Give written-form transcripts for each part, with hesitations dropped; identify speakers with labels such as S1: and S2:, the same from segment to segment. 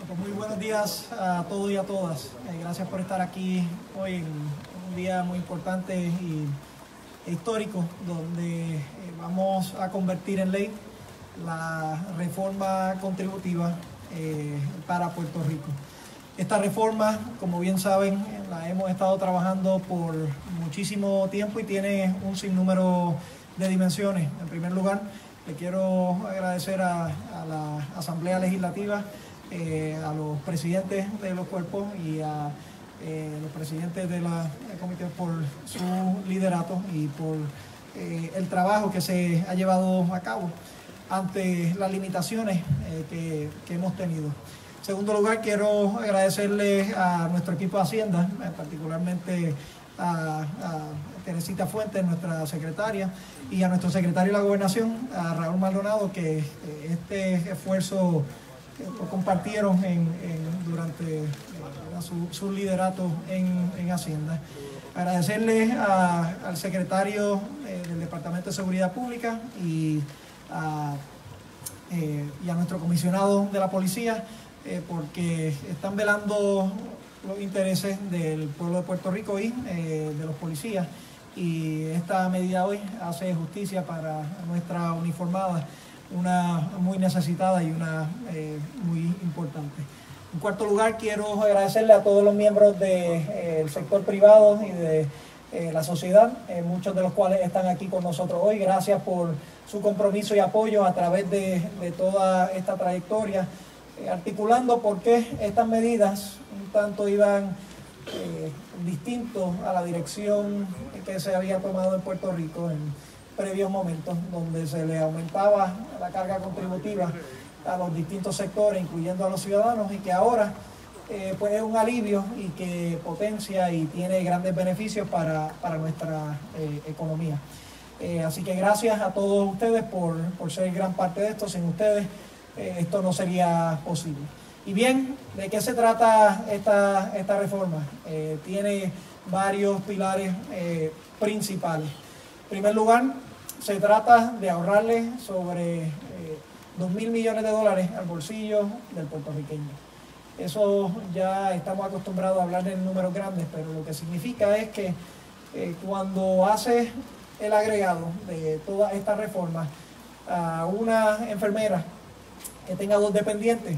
S1: Pues muy buenos días a todos y a todas. Gracias por estar aquí hoy en un día muy importante e histórico, donde vamos a convertir en ley la reforma contributiva para Puerto Rico. Esta reforma, como bien saben, la hemos estado trabajando por muchísimo tiempo y tiene un sinnúmero de dimensiones. En primer lugar, le quiero agradecer a la Asamblea Legislativa, a los presidentes de los cuerpos y a los presidentes del comité por su liderato y por el trabajo que se ha llevado a cabo ante las limitaciones que hemos tenido. En segundo lugar, quiero agradecerle a nuestro equipo de Hacienda, particularmente a Teresita Fuentes, nuestra secretaria, y a nuestro secretario de la Gobernación, a Raúl Maldonado, que este esfuerzo lo compartieron durante su liderato en Hacienda. Agradecerle al secretario del Departamento de Seguridad Pública y a nuestro comisionado de la policía, porque están velando los intereses del pueblo de Puerto Rico y de los policías, y esta medida hoy hace justicia para nuestra uniformada, una muy necesitada y una muy importante. En cuarto lugar, quiero agradecerle a todos los miembros del sector privado y de la sociedad, muchos de los cuales están aquí con nosotros hoy. Gracias por su compromiso y apoyo a través de toda esta trayectoria, articulando por qué estas medidas un tanto iban distintos a la dirección que se había tomado en Puerto Rico en previos momentos, donde se le aumentaba la carga contributiva a los distintos sectores, incluyendo a los ciudadanos, y que ahora pues es un alivio y que potencia y tiene grandes beneficios para nuestra economía. Así que gracias a todos ustedes por ser gran parte de esto. Sin ustedes esto no sería posible. Y bien, ¿de qué se trata esta reforma? Tiene varios pilares principales. En primer lugar, se trata de ahorrarle sobre 2.000 millones de dólares al bolsillo del puertorriqueño. Eso ya estamos acostumbrados a hablar en números grandes, pero lo que significa es que cuando hace el agregado de toda esta reforma a una enfermera que tenga 2 dependientes,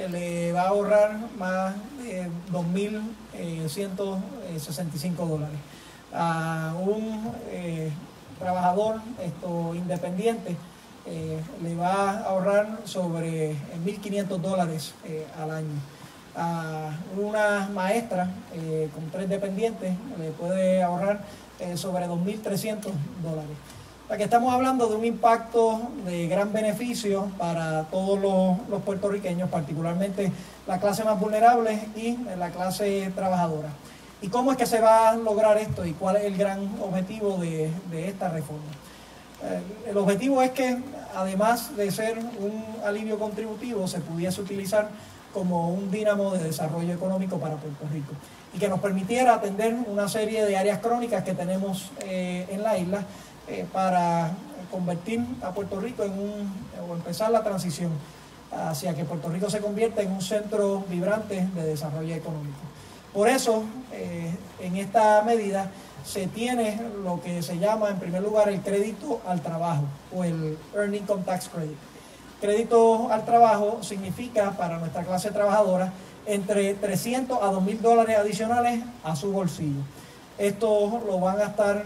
S1: le va a ahorrar más de 2.165 dólares. A un trabajador independiente le va a ahorrar sobre 1.500 dólares al año. A una maestra con 3 dependientes le puede ahorrar sobre 2.300 dólares. O sea que estamos hablando de un impacto de gran beneficio para todos los puertorriqueños, particularmente la clase más vulnerable y la clase trabajadora. ¿Y cómo es que se va a lograr esto y cuál es el gran objetivo de esta reforma? El objetivo es que, además de ser un alivio contributivo, se pudiese utilizar como un dínamo de desarrollo económico para Puerto Rico y que nos permitiera atender una serie de áreas crónicas que tenemos en la isla, para convertir a Puerto Rico o empezar la transición hacia que Puerto Rico se convierta en un centro vibrante de desarrollo económico. Por eso, en esta medida se tiene lo que se llama, en primer lugar, el crédito al trabajo o el Earned Income Tax Credit. Crédito al trabajo significa para nuestra clase trabajadora entre 300 a 2.000 dólares adicionales a su bolsillo. Esto lo van a estar,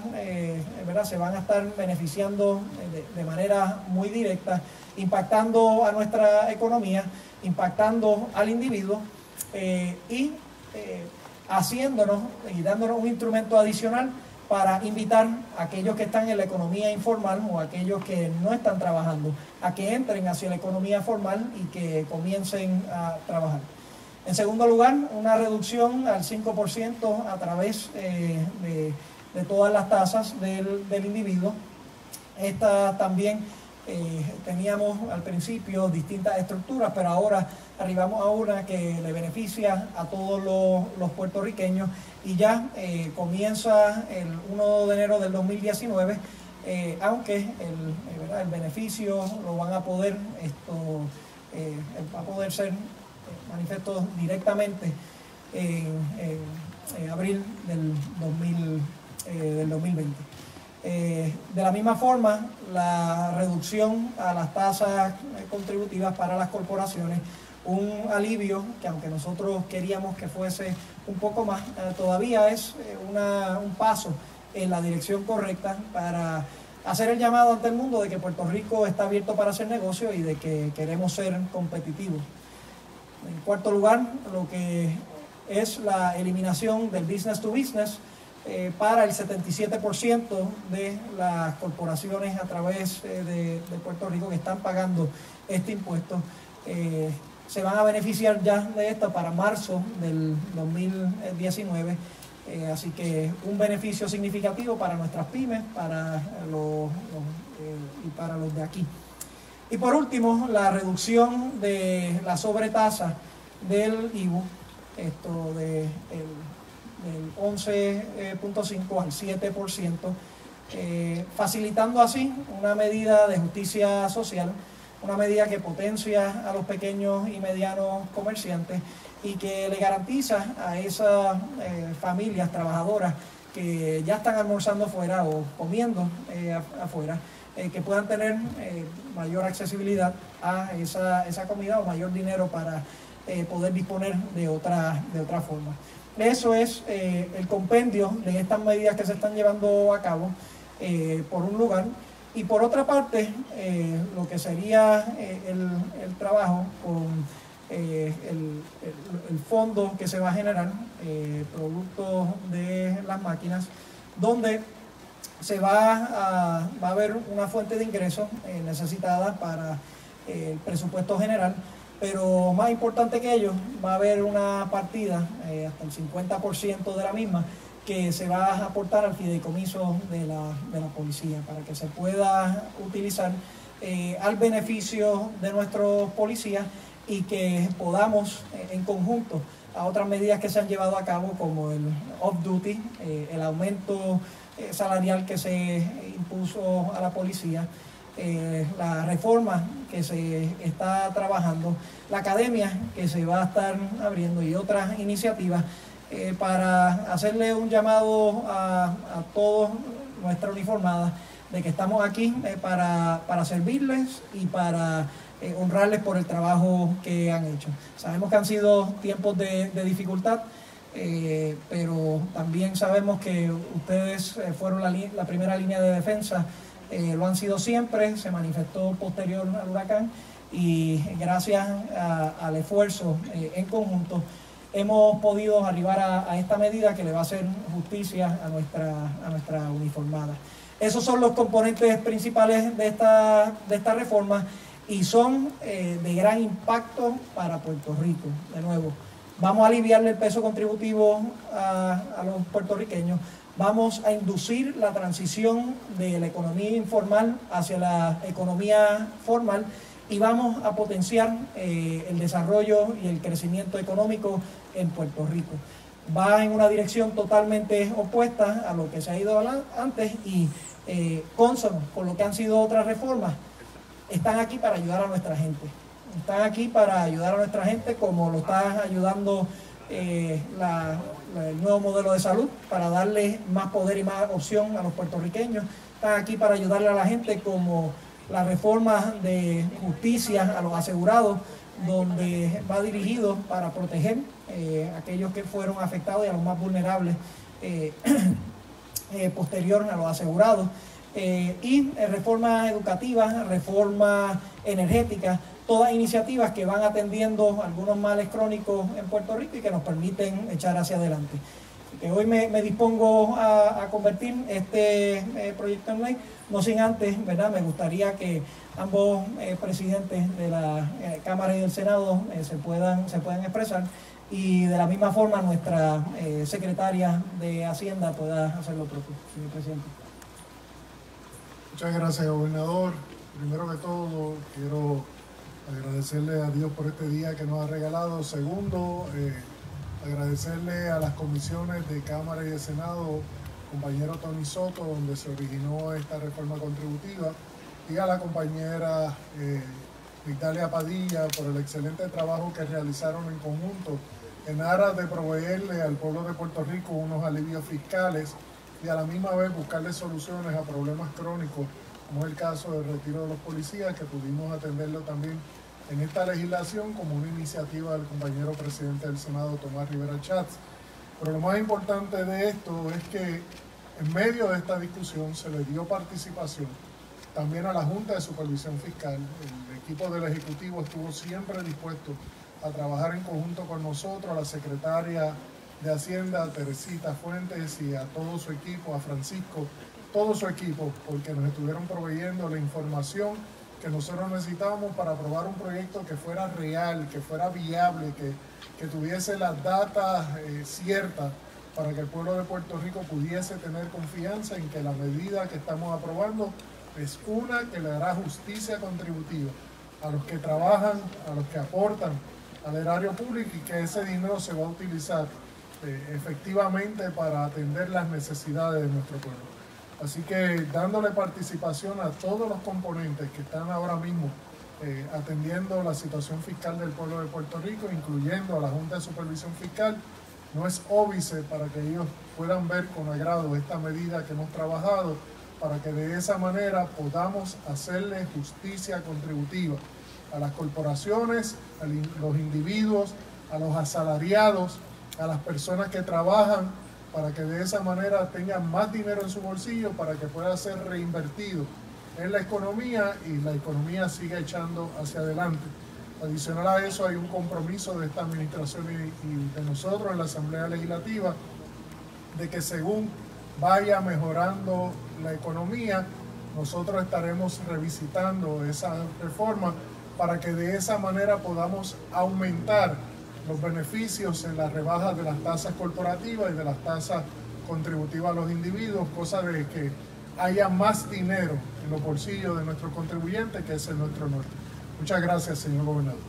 S1: se van a estar beneficiando de manera muy directa, impactando a nuestra economía, impactando al individuo y haciéndonos y dándonos un instrumento adicional para invitar a aquellos que están en la economía informal o aquellos que no están trabajando a que entren hacia la economía formal y que comiencen a trabajar. En segundo lugar, una reducción al 5% a través de todas las tasas del individuo. Esta también teníamos al principio distintas estructuras, pero ahora arribamos a una que le beneficia a todos los puertorriqueños y ya comienza el 1 de enero del 2019, aunque el beneficio lo van a poder, va a poder ser manifiesto directamente en abril del 2020. De la misma forma, la reducción a las tasas contributivas para las corporaciones, un alivio que aunque nosotros queríamos que fuese un poco más, todavía es un paso en la dirección correcta para hacer el llamado ante el mundo de que Puerto Rico está abierto para hacer negocio y de que queremos ser competitivos. En cuarto lugar, lo que es la eliminación del business to business para el 77% de las corporaciones a través de Puerto Rico que están pagando este impuesto. Se van a beneficiar ya de esto para marzo del 2019. Así que un beneficio significativo para nuestras pymes, para y para los de aquí. Y por último, la reducción de la sobretasa del IVU, esto del 11.5 al 7%, facilitando así una medida de justicia social, una medida que potencia a los pequeños y medianos comerciantes y que le garantiza a esas familias trabajadoras que ya están almorzando afuera o comiendo afuera, que puedan tener mayor accesibilidad a esa comida o mayor dinero para poder disponer de otra forma. Eso es el compendio de estas medidas que se están llevando a cabo, por un lugar. Y por otra parte, lo que sería el trabajo con el fondo que se va a generar, producto de las máquinas, donde se va a haber una fuente de ingresos necesitada para el presupuesto general, pero más importante que ello, va a haber una partida, hasta el 50% de la misma, que se va a aportar al fideicomiso de la policía para que se pueda utilizar al beneficio de nuestros policías y que podamos en conjunto a otras medidas que se han llevado a cabo como el off-duty, el aumento salarial que se impuso a la policía, la reforma que se está trabajando, la academia que se va a estar abriendo y otras iniciativas para hacerle un llamado a todos nuestra uniformada de que estamos aquí para servirles y para honrarles por el trabajo que han hecho. Sabemos que han sido tiempos de dificultad, pero también sabemos que ustedes fueron la primera línea de defensa, lo han sido siempre, se manifestó posterior al huracán y gracias al esfuerzo en conjunto hemos podido arribar a esta medida que le va a hacer justicia a nuestra uniformada. Esos son los componentes principales de esta reforma y son de gran impacto para Puerto Rico. De nuevo, vamos a aliviarle el peso contributivo a los puertorriqueños, vamos a inducir la transición de la economía informal hacia la economía formal y vamos a potenciar el desarrollo y el crecimiento económico en Puerto Rico. Va en una dirección totalmente opuesta a lo que se ha ido antes y consono con lo que han sido otras reformas. Están aquí para ayudar a nuestra gente. Están aquí para ayudar a nuestra gente como lo está ayudando el nuevo modelo de salud, para darle más poder y más opción a los puertorriqueños. Están aquí para ayudarle a la gente como la reforma de justicia a los asegurados, donde va dirigido para proteger a aquellos que fueron afectados y a los más vulnerables posterior a los asegurados. Y reforma educativa, reforma energética, todas iniciativas que van atendiendo algunos males crónicos en Puerto Rico y que nos permiten echar hacia adelante. Hoy me dispongo a convertir este proyecto en ley, no sin antes, ¿verdad? Me gustaría que ambos presidentes de la Cámara y del Senado se puedan expresar y de la misma forma nuestra secretaria de Hacienda pueda hacer lo propio, señor presidente.
S2: Muchas gracias, gobernador. Primero que todo, quiero agradecerle a Dios por este día que nos ha regalado. Segundo, agradecerle a las comisiones de Cámara y de Senado, compañero Tony Soto, donde se originó esta reforma contributiva, y a la compañera Italia Padilla, por el excelente trabajo que realizaron en conjunto en aras de proveerle al pueblo de Puerto Rico unos alivios fiscales y a la misma vez buscarle soluciones a problemas crónicos, como es el caso del retiro de los policías, que pudimos atenderlo también en esta legislación como una iniciativa del compañero presidente del Senado, Tomás Rivera Schatz. Pero lo más importante de esto es que en medio de esta discusión se le dio participación también a la Junta de Supervisión Fiscal. El equipo del Ejecutivo estuvo siempre dispuesto a trabajar en conjunto con nosotros, a la secretaria de Hacienda, Teresita Fuentes, y a todo su equipo, a Francisco, todo su equipo, porque nos estuvieron proveyendo la información que nosotros necesitábamos para aprobar un proyecto que fuera real, que fuera viable, que tuviese las datas ciertas para que el pueblo de Puerto Rico pudiese tener confianza en que la medida que estamos aprobando es una que le dará justicia contributiva a los que trabajan, a los que aportan al erario público, y que ese dinero se va a utilizar efectivamente para atender las necesidades de nuestro pueblo. Así que dándole participación a todos los componentes que están ahora mismo atendiendo la situación fiscal del pueblo de Puerto Rico, incluyendo a la Junta de Supervisión Fiscal, no es óbice para que ellos puedan ver con agrado esta medida que hemos trabajado, para que de esa manera podamos hacerle justicia contributiva a las corporaciones, a los individuos, a los asalariados, a las personas que trabajan, para que de esa manera tengan más dinero en su bolsillo, para que pueda ser reinvertido en la economía y la economía siga echando hacia adelante. Adicional a eso, hay un compromiso de esta administración y de nosotros en la Asamblea Legislativa de que según vaya mejorando la economía, nosotros estaremos revisitando esa reforma para que de esa manera podamos aumentar los beneficios en la rebaja de las tasas corporativas y de las tasas contributivas a los individuos, cosa de que haya más dinero en los bolsillos de nuestros contribuyentes, que ese es nuestro norte. Muchas gracias, señor gobernador.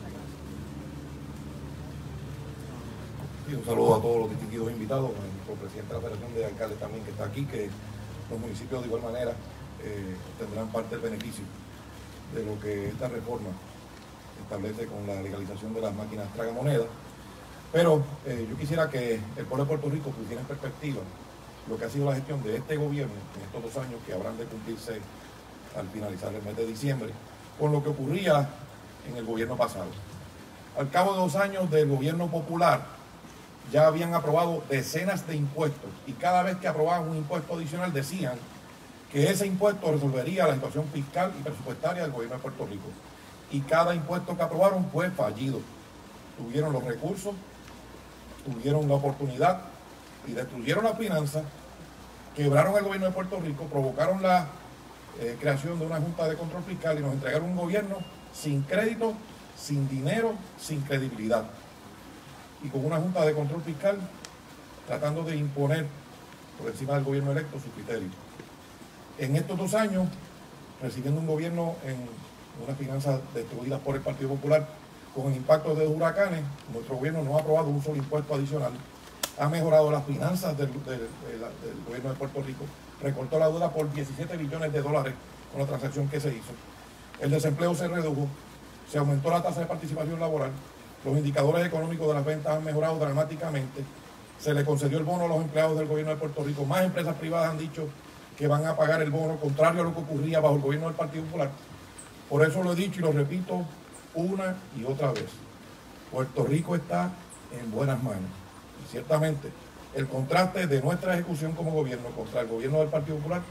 S3: Y un saludo a todos los distinguidos invitados, al presidente de la Federación de Alcaldes también que está aquí, que los municipios de igual manera tendrán parte del beneficio de lo que esta reforma establece con la legalización de las máquinas tragamonedas. Pero yo quisiera que el pueblo de Puerto Rico pusiera en perspectiva lo que ha sido la gestión de este gobierno en estos 2 años que habrán de cumplirse al finalizar el mes de diciembre, con lo que ocurría en el gobierno pasado. Al cabo de 2 años del gobierno popular, ya habían aprobado decenas de impuestos, y cada vez que aprobaban un impuesto adicional decían que ese impuesto resolvería la situación fiscal y presupuestaria del gobierno de Puerto Rico. Y cada impuesto que aprobaron fue fallido. Tuvieron los recursos, tuvieron la oportunidad y destruyeron las finanzas, quebraron el gobierno de Puerto Rico, provocaron la creación de una Junta de Control Fiscal y nos entregaron un gobierno sin crédito, sin dinero, sin credibilidad. Y con una Junta de Control Fiscal tratando de imponer por encima del gobierno electo su criterio. En estos 2 años, recibiendo un gobierno en unas finanzas destruidas por el Partido Popular, con el impacto de los huracanes, nuestro gobierno no ha aprobado un solo impuesto adicional, ha mejorado las finanzas del gobierno de Puerto Rico, recortó la deuda por $17 billones con la transacción que se hizo, el desempleo se redujo, se aumentó la tasa de participación laboral, los indicadores económicos de las ventas han mejorado dramáticamente, se le concedió el bono a los empleados del gobierno de Puerto Rico, más empresas privadas han dicho que van a pagar el bono, contrario a lo que ocurría bajo el gobierno del Partido Popular. Por eso lo he dicho y lo repito una y otra vez. Puerto Rico está en buenas manos. Y ciertamente el contraste de nuestra ejecución como gobierno contra el gobierno del Partido Popular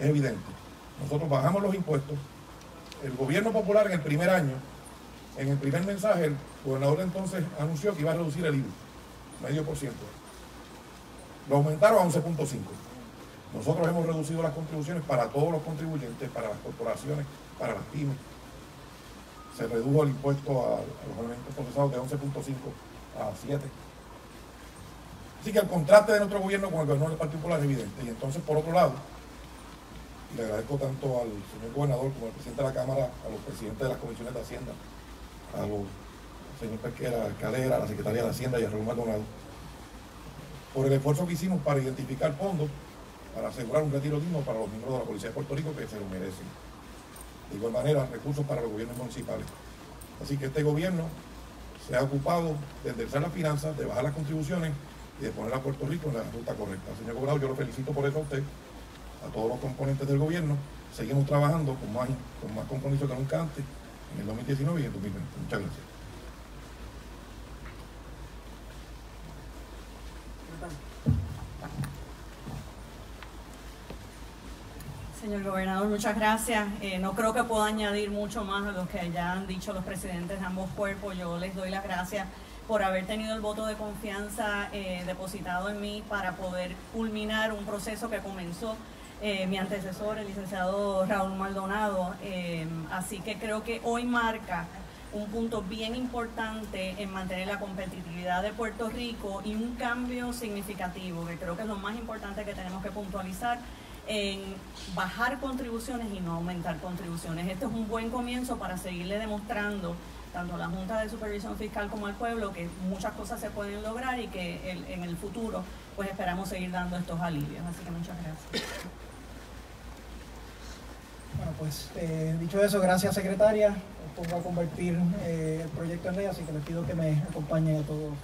S3: es evidente. Nosotros bajamos los impuestos. El gobierno popular en el primer año, en el primer mensaje, el gobernador entonces anunció que iba a reducir el IVA, 0,5%. Lo aumentaron a 11,5%. Nosotros hemos reducido las contribuciones para todos los contribuyentes, para las corporaciones, para las pymes. Se redujo el impuesto a los alimentos procesados de 11,5 a 7. Así que el contraste de nuestro gobierno con el gobierno del Partido Popular es evidente. Y entonces, por otro lado, y le agradezco tanto al señor gobernador como al presidente de la Cámara, a los presidentes de las comisiones de Hacienda, al señor Pesquera, Calera, a la Secretaría de Hacienda y a Raúl Maldonado, por el esfuerzo que hicimos para identificar fondos para asegurar un retiro digno para los miembros de la Policía de Puerto Rico que se lo merecen. De igual manera, recursos para los gobiernos municipales. Así que este gobierno se ha ocupado de enderezar las finanzas, de bajar las contribuciones y de poner a Puerto Rico en la ruta correcta. Señor gobernador, yo lo felicito por eso a usted, a todos los componentes del gobierno. Seguimos trabajando con más compromiso que nunca antes en el 2019 y en el 2020. Muchas gracias.
S4: Señor gobernador, muchas gracias. No creo que pueda añadir mucho más a lo que ya han dicho los presidentes de ambos cuerpos. Yo les doy las gracias por haber tenido el voto de confianza depositado en mí para poder culminar un proceso que comenzó mi antecesor, el licenciado Raúl Maldonado. Así que creo que hoy marca un punto bien importante en mantener la competitividad de Puerto Rico y un cambio significativo, que creo que es lo más importante que tenemos que puntualizar, en bajar contribuciones y no aumentar contribuciones. Este es un buen comienzo para seguirle demostrando tanto a la Junta de Supervisión Fiscal como al pueblo que muchas cosas se pueden lograr y que en el futuro pues esperamos seguir dando estos alivios. Así que muchas gracias.
S1: Bueno, pues dicho eso, gracias secretaria. Os pongo a convertir el proyecto en ley, así que les pido que me acompañen a todos.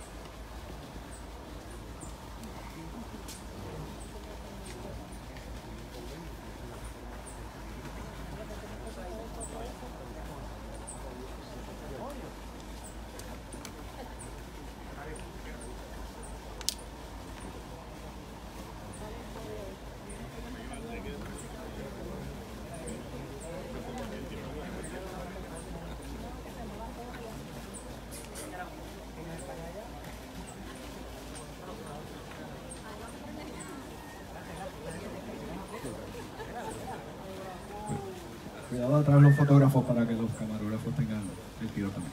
S5: Cuidado atrás los fotógrafos para que los camarógrafos tengan el tiro también.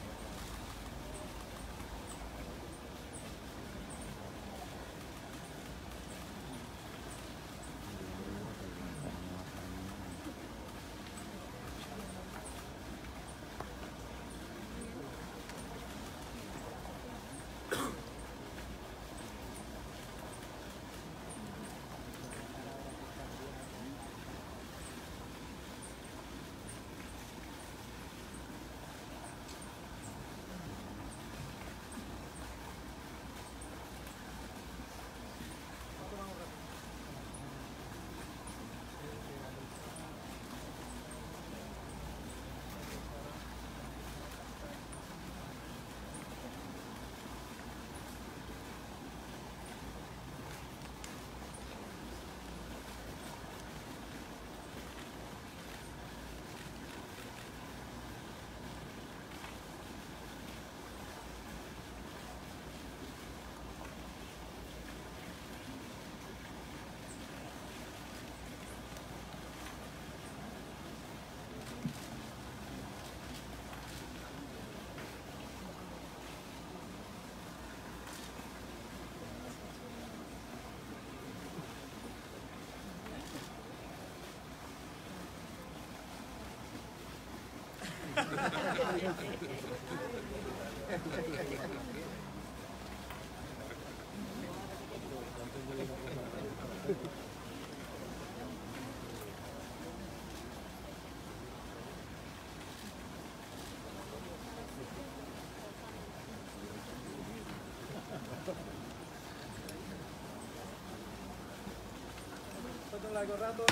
S1: Otro largo rato,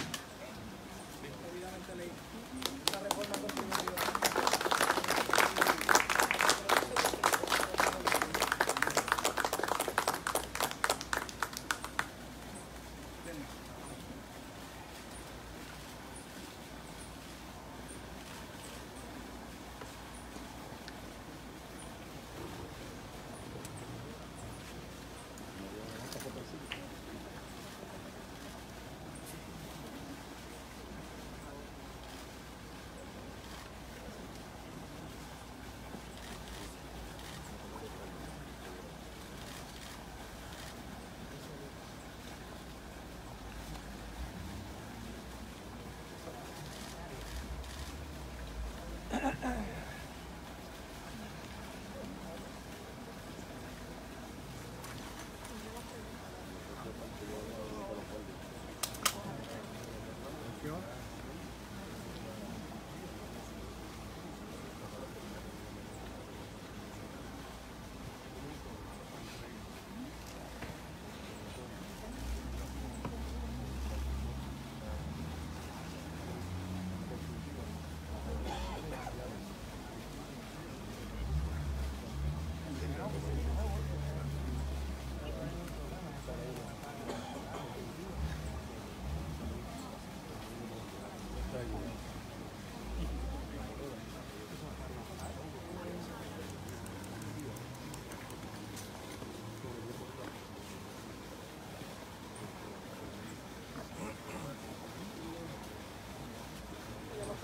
S1: debidamente leí la reforma constitucional.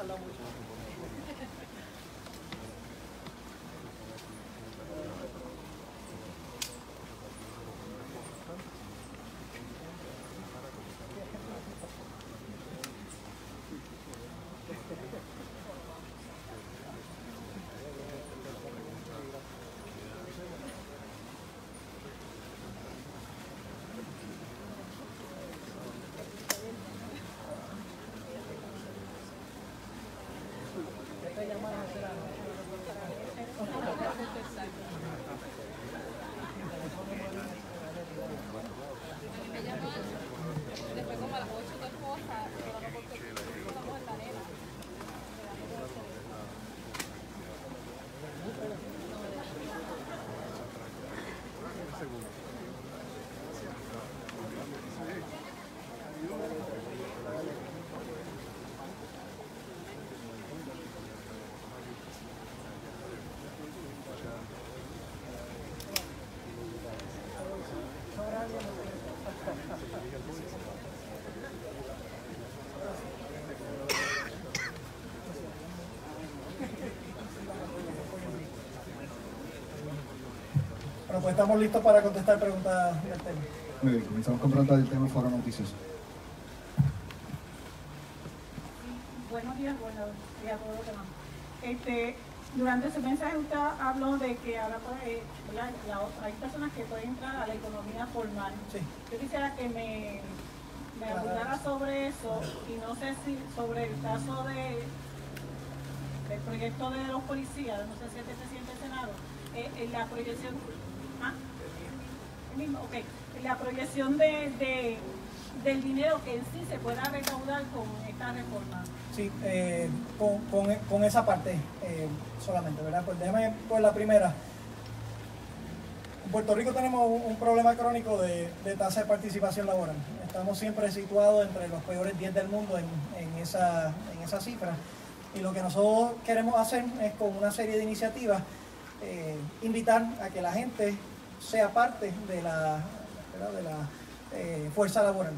S1: tardado mucho. Bueno, pues estamos listos para contestar preguntas del tema.
S5: Muy bien, comenzamos con preguntas del tema Foro Noticioso.
S6: Buenos días a todos los demás. Durante su mensaje usted habló de que ahora hay personas que pueden entrar a la economía formal.
S1: Sí.
S6: Yo quisiera que me abundara sobre eso y no sé si sobre el caso del proyecto de los policías, no sé si es del presidente del Senado, en la proyección, la proyección del dinero que en sí se pueda recaudar con esta reforma.
S1: Sí, con esa parte solamente, ¿verdad? Pues déjame por la primera. En Puerto Rico tenemos un problema crónico de tasa de participación laboral. Estamos siempre situados entre los peores 10 del mundo en esa cifra. Y lo que nosotros queremos hacer es, con una serie de iniciativas, invitar a que la gente sea parte de la fuerza laboral.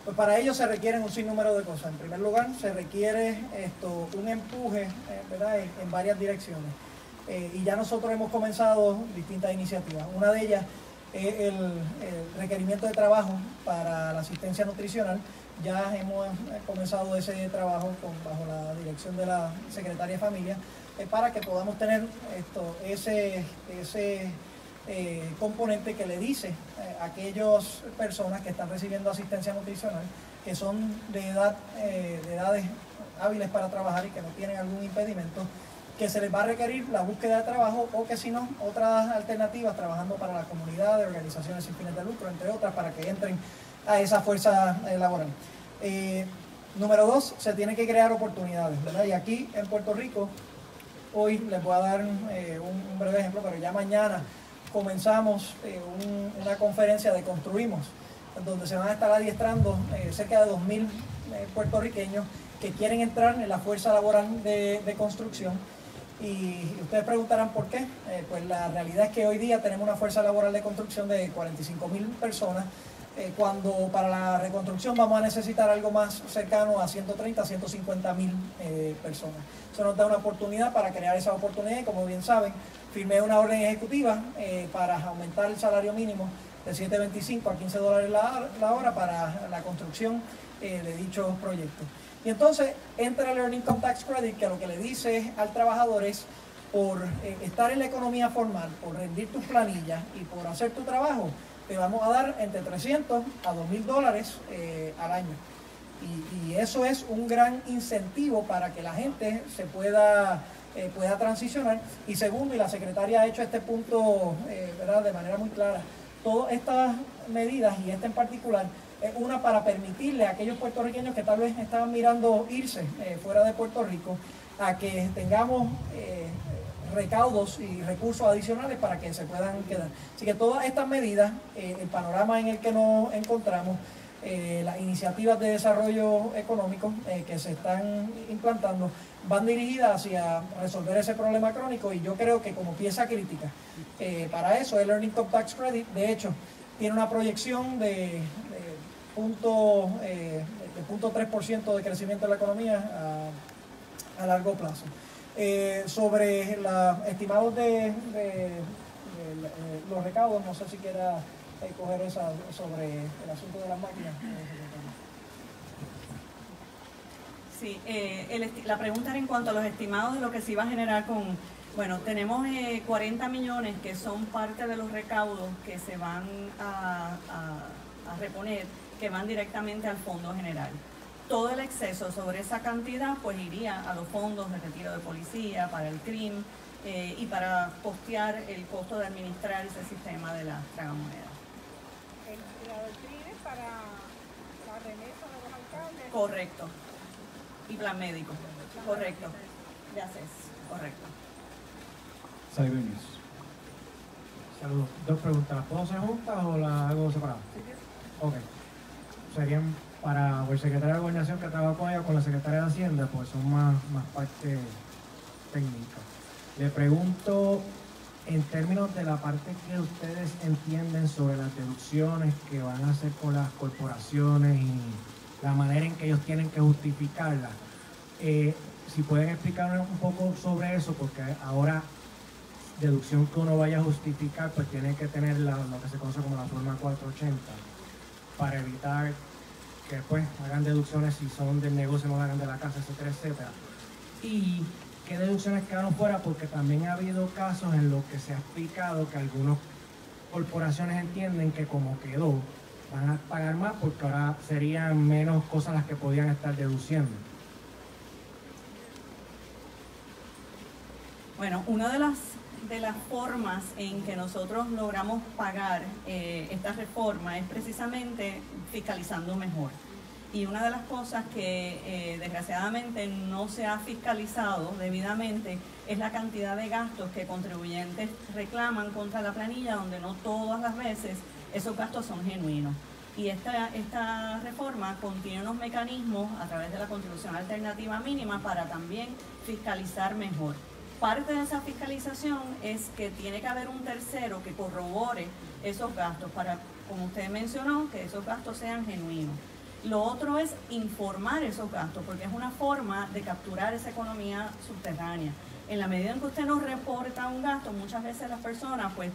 S1: Pues para ello se requieren un sinnúmero de cosas. En primer lugar, se requiere un empuje, ¿verdad?, en varias direcciones. Y ya nosotros hemos comenzado distintas iniciativas. Una de ellas es el requerimiento de trabajo para la asistencia nutricional. Ya hemos comenzado ese trabajo bajo la dirección de la Secretaria de Familia, para que podamos tener ese componente que le dice a aquellas personas que están recibiendo asistencia nutricional, que son de edades hábiles para trabajar y que no tienen algún impedimento, que se les va a requerir la búsqueda de trabajo, o que si no, otras alternativas, trabajando para la comunidad, de organizaciones sin fines de lucro, entre otras, para que entren a esa fuerza laboral. Número 2, se tiene que crear oportunidades, ¿verdad? Y aquí en Puerto Rico, hoy les voy a dar un breve ejemplo, pero ya mañana comenzamos una conferencia de Construimos, donde se van a estar adiestrando cerca de 2.000 puertorriqueños que quieren entrar en la fuerza laboral de construcción. Y ustedes preguntarán por qué. Pues la realidad es que hoy día tenemos una fuerza laboral de construcción de 45.000 personas, cuando para la reconstrucción vamos a necesitar algo más cercano a 130 a 150.000 personas. Eso nos da una oportunidad para crear esa oportunidad, y como bien saben, firmé una orden ejecutiva para aumentar el salario mínimo de $7.25 a $15 la hora para la construcción de dichos proyectos. Y entonces entra el Earned Income Tax Credit, que lo que le dice al trabajador es, por estar en la economía formal, por rendir tus planillas y por hacer tu trabajo, te vamos a dar entre $300 a $2.000 al año. Y eso es un gran incentivo para que la gente se pueda transicionar. Y segundo, y la secretaria ha hecho este punto ¿verdad?, de manera muy clara, todas estas medidas, y esta en particular, es una para permitirle a aquellos puertorriqueños que tal vez estaban mirando irse fuera de Puerto Rico, a que tengamos recaudos y recursos adicionales para que se puedan quedar. Así que todas estas medidas, el panorama en el que nos encontramos, las iniciativas de desarrollo económico que se están implantando, van dirigidas hacia resolver ese problema crónico. Y yo creo que, como pieza crítica para eso, el Earned Income Tax Credit, de hecho, tiene una proyección de 0.3% de crecimiento de la economía a largo plazo. Sobre los estimados de los recaudos, no sé si quiera coger esa sobre el asunto de las máquinas.
S4: Sí, la pregunta era en cuanto a los estimados de lo que se iba a generar con... Bueno, tenemos 40 millones que son parte de los recaudos que se van a reponer, que van directamente al Fondo General. Todo el exceso sobre esa cantidad pues iría a los fondos de retiro de policía, para el CRIM y para costear el costo de administrar ese sistema de las tragamonedas.
S6: El CRIM es para la remesa de los alcaldes.
S4: Correcto. Y plan médico. Correcto. De ACES. Correcto.
S5: Cybernews.
S7: Saludos. Dos preguntas. ¿Las puedo hacer juntas o las hago separadas? Ok. Serían para el secretario de Gobernación que trabaja con ella, con la secretaria de Hacienda, pues son más parte técnica. Le pregunto, en términos de la parte que ustedes entienden sobre las deducciones que van a hacer con las corporaciones y la manera en que ellos tienen que justificarlas, si pueden explicarme un poco sobre eso, porque ahora deducción que uno vaya a justificar, pues tiene que tener lo que se conoce como la forma 480, para evitar que después hagan deducciones si son del negocio, no hagan de la casa, etcétera, etcétera. Y qué deducciones quedaron fuera, porque también ha habido casos en los que se ha explicado que algunas corporaciones entienden que como quedó, van a pagar más porque ahora serían menos cosas las que podían estar deduciendo.
S4: Bueno, una de las formas en que nosotros logramos pagar esta reforma es precisamente fiscalizando mejor. Y una de las cosas que desgraciadamente no se ha fiscalizado debidamente es la cantidad de gastos que contribuyentes reclaman contra la planilla, donde no todas las veces esos gastos son genuinos. Y esta reforma contiene unos mecanismos a través de la contribución alternativa mínima para también fiscalizar mejor. Parte de esa fiscalización es que tiene que haber un tercero que corrobore esos gastos para, como usted mencionó, que esos gastos sean genuinos. Lo otro es informar esos gastos, porque es una forma de capturar esa economía subterránea. En la medida en que usted no reporta un gasto, muchas veces las personas pues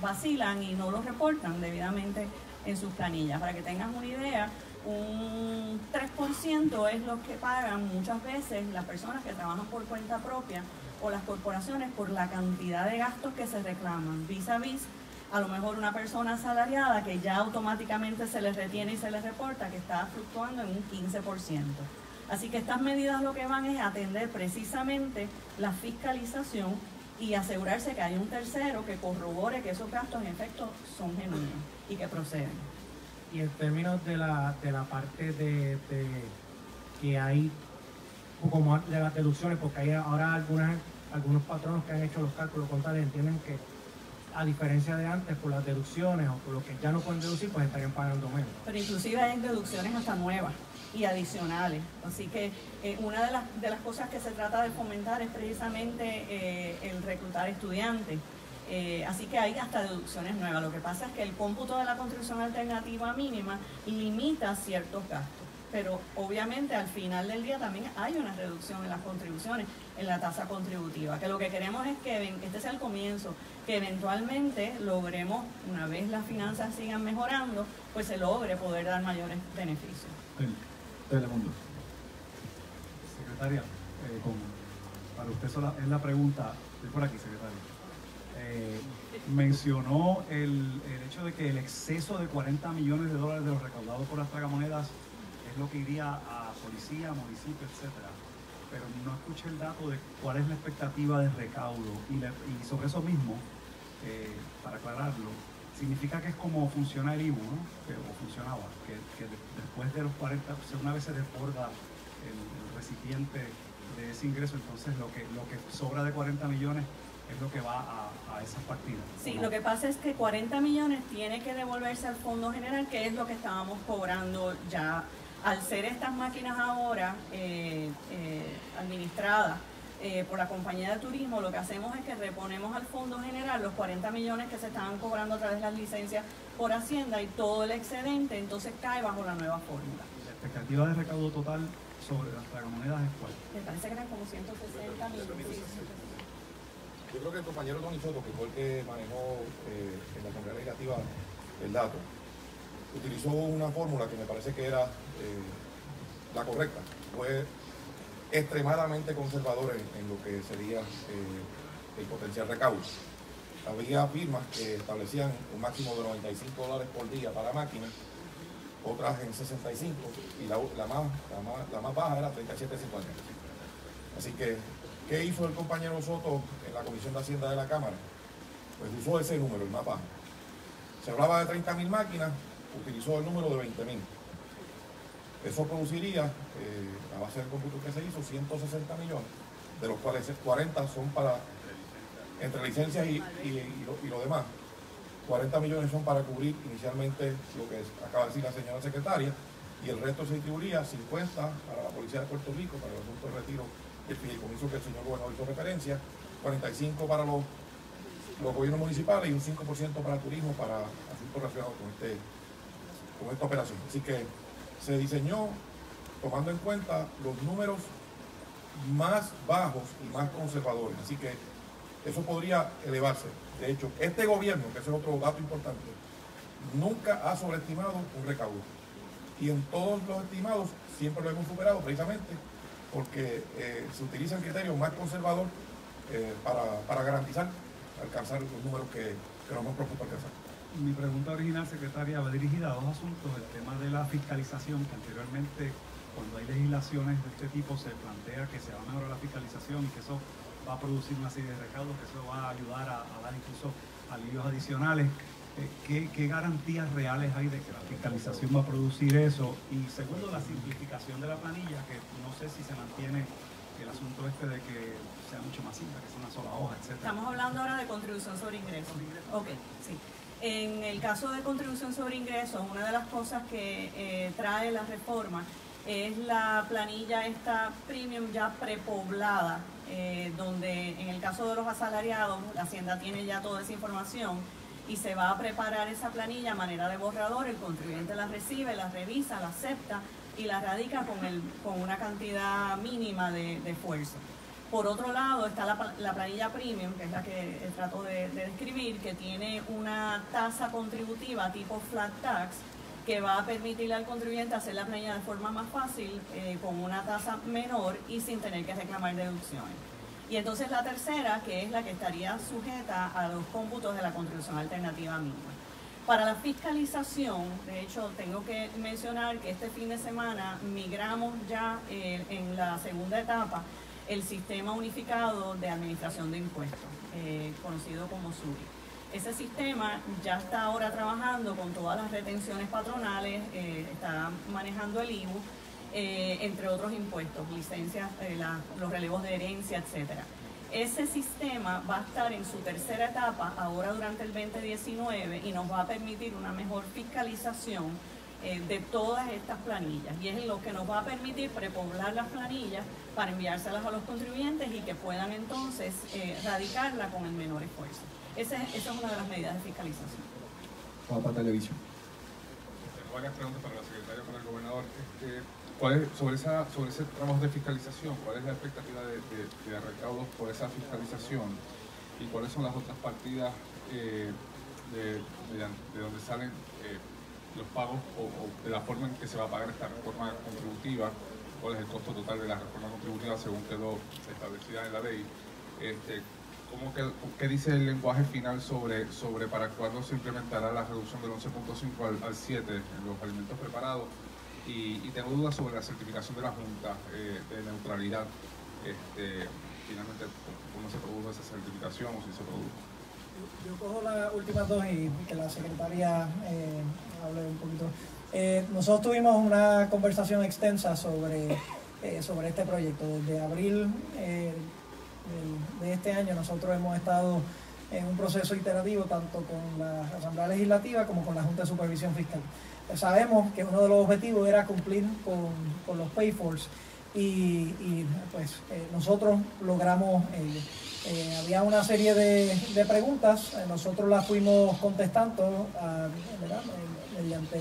S4: vacilan y no lo reportan debidamente en sus planillas. Para que tengas una idea, un 3% es lo que pagan muchas veces las personas que trabajan por cuenta propia o las corporaciones por la cantidad de gastos que se reclaman, vis a vis a lo mejor una persona asalariada que ya automáticamente se les retiene y se les reporta que está fluctuando en un 15%. Así que estas medidas lo que van es atender precisamente la fiscalización y asegurarse que hay un tercero que corrobore que esos gastos en efecto son genuinos y que proceden.
S7: Y en términos de la parte de que hay como de las deducciones, porque hay ahora algunos patronos que han hecho los cálculos contables entienden que a diferencia de antes, por las deducciones o por lo que ya no pueden deducir, pues estarían pagando menos.
S4: Pero inclusive hay deducciones hasta nuevas y adicionales. Así que una de las cosas que se trata de fomentar es precisamente el reclutar estudiantes. Así que hay hasta deducciones nuevas. Lo que pasa es que el cómputo de la contribución alternativa mínima limita ciertos gastos. Pero obviamente al final del día también hay una reducción en las contribuciones, en la tasa contributiva, que lo que queremos es que este sea el comienzo, que eventualmente logremos, una vez las finanzas sigan mejorando, pues se logre poder dar mayores beneficios.
S5: Telemundo.
S8: Secretaria, para usted es la pregunta, estoy por aquí, secretaria. Mencionó el hecho de que el exceso de $40 millones de los recaudados por las tragamonedas es lo que iría a policía, municipio, etcétera. Pero no escuché el dato de cuál es la expectativa de recaudo. Y sobre eso mismo, para aclararlo, significa que es como funciona el IVU, ¿no? O funcionaba, que después de los 40, una vez se desborda el recipiente de ese ingreso, entonces lo que sobra de 40 millones es lo que va a esas partidas.
S4: Sí, ¿no? Lo que pasa es que 40 millones tiene que devolverse al Fondo General, que es lo que estábamos cobrando ya. Al ser estas máquinas ahora administradas por la compañía de turismo, lo que hacemos es que reponemos al Fondo General los 40 millones que se estaban cobrando a través de las licencias por Hacienda y todo el excedente entonces cae bajo la nueva fórmula.
S8: La expectativa de recaudo total sobre las tragamonedas es cuál?
S4: Me parece que eran como 160 millones.
S3: Yo creo que el compañero Tony Soto, que fue el que manejó en la Asamblea Legislativa el dato, utilizó una fórmula que me parece que era la correcta. Fue extremadamente conservador en lo que sería el potencial recaudo. Había firmas que establecían un máximo de $95 por día para máquinas, otras en 65 y la más baja era 37.50. Así que, ¿qué hizo el compañero Soto en la Comisión de Hacienda de la Cámara? Pues usó ese número, el más bajo. Se hablaba de 30.000 máquinas, utilizó el número de 20.000. Eso produciría, a base del cómputo que se hizo, 160 millones, de los cuales 40 son para, entre licencias y lo demás, 40 millones son para cubrir inicialmente lo que acaba de decir la señora secretaria, y el resto se distribuiría 50 para la Policía de Puerto Rico, para el asunto de retiro y el fideicomiso que el señor gobernador hizo referencia, 45 para los gobiernos municipales y un 5% para el turismo, para asuntos relacionados con esta operación. Así que se diseñó tomando en cuenta los números más bajos y más conservadores. Así que eso podría elevarse. De hecho, este gobierno, que ese es otro dato importante, nunca ha sobreestimado un recaudo. Y en todos los estimados siempre lo hemos superado, precisamente porque se utiliza el criterio más conservador para garantizar alcanzar los números que nos hemos propuesto alcanzar.
S8: Mi pregunta original, secretaria, va dirigida a dos asuntos. El tema de la fiscalización, que anteriormente, cuando hay legislaciones de este tipo, se plantea que se va a mejorar la fiscalización y que eso va a producir una serie de recaudos, que eso va a ayudar a dar incluso alivios adicionales. ¿Qué garantías reales hay de que la fiscalización va a producir eso? Y segundo, la simplificación de la planilla, que no sé si se mantiene el asunto de que sea mucho más simple, que sea una sola hoja, etc.
S4: Estamos hablando ahora de contribución sobre ingresos. Ok, sí. En el caso de contribución sobre ingresos, una de las cosas que trae la reforma es la planilla esta premium ya prepoblada, donde en el caso de los asalariados, la Hacienda tiene ya toda esa información y se va a preparar esa planilla a manera de borrador, el contribuyente la recibe, la revisa, la acepta y la radica con una cantidad mínima de esfuerzo. Por otro lado está la planilla premium, que es la que trato de describir, que tiene una tasa contributiva tipo flat tax, que va a permitirle al contribuyente hacer la planilla de forma más fácil, con una tasa menor y sin tener que reclamar deducciones. Y entonces la tercera, que es la que estaría sujeta a los cómputos de la contribución alternativa mínima. Para la fiscalización, de hecho, tengo que mencionar que este fin de semana migramos ya en la segunda etapa el Sistema Unificado de Administración de Impuestos, conocido como SURI. Ese sistema ya está ahora trabajando con todas las retenciones patronales, está manejando el IVU, entre otros impuestos, licencias, los relevos de herencia, etcétera. Ese sistema va a estar en su tercera etapa ahora durante el 2019 y nos va a permitir una mejor fiscalización de todas estas planillas, y es lo que nos va a permitir prepoblar las planillas para enviárselas a los contribuyentes y que puedan entonces radicarla con el menor esfuerzo. Esa es una de las medidas de fiscalización.
S5: Para televisión.
S9: Tengo varias preguntas para la secretaria, para el gobernador. Sobre ese trabajo de fiscalización, ¿cuál es la expectativa de recaudos por esa fiscalización? ¿Y cuáles son las otras partidas de donde salen los pagos o de la forma en que se va a pagar esta reforma contributiva? ¿Cuál es el costo total de la reforma contributiva según quedó establecida en la ley? ¿Qué dice el lenguaje final sobre para cuándo se implementará la reducción del 11.5 al 7 en los alimentos preparados? Y tengo dudas sobre la certificación de la Junta de neutralidad. Finalmente, ¿cómo se produjo esa certificación o si se produjo?
S1: Yo cojo las últimas dos y que la secretaria hable un poquito. Nosotros tuvimos una conversación extensa sobre este proyecto. Desde abril de este año nosotros hemos estado en un proceso iterativo tanto con la Asamblea Legislativa como con la Junta de Supervisión Fiscal. Sabemos que uno de los objetivos era cumplir con los pay-fors y nosotros logramos había una serie de preguntas, nosotros las fuimos contestando mediante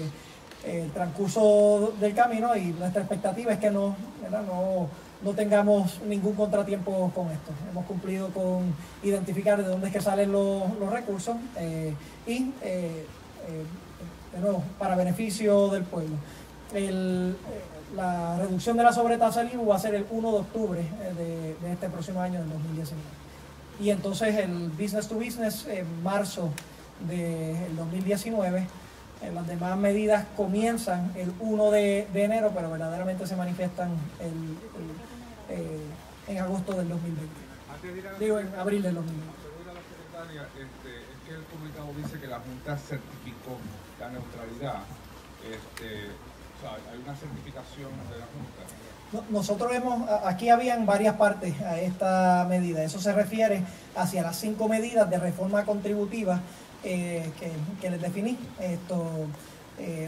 S1: el transcurso del camino, y nuestra expectativa es que no tengamos ningún contratiempo con esto. Hemos cumplido con identificar de dónde es que salen los recursos y de nuevo, para beneficio del pueblo. La reducción de la sobretasa del IVU va a ser el 1 de octubre de este próximo año, del 2019. Y entonces el business to business en marzo del 2019. Las demás medidas comienzan el 1 de enero, pero verdaderamente se manifiestan en agosto del 2020. Digo, en abril del 2020.
S9: Es que el comunicado dice que la Junta certificó la neutralidad. O sea, hay una certificación de la Junta.
S1: Nosotros aquí habían varias partes a esta medida. Eso se refiere hacia las 5 medidas de reforma contributiva que les definí.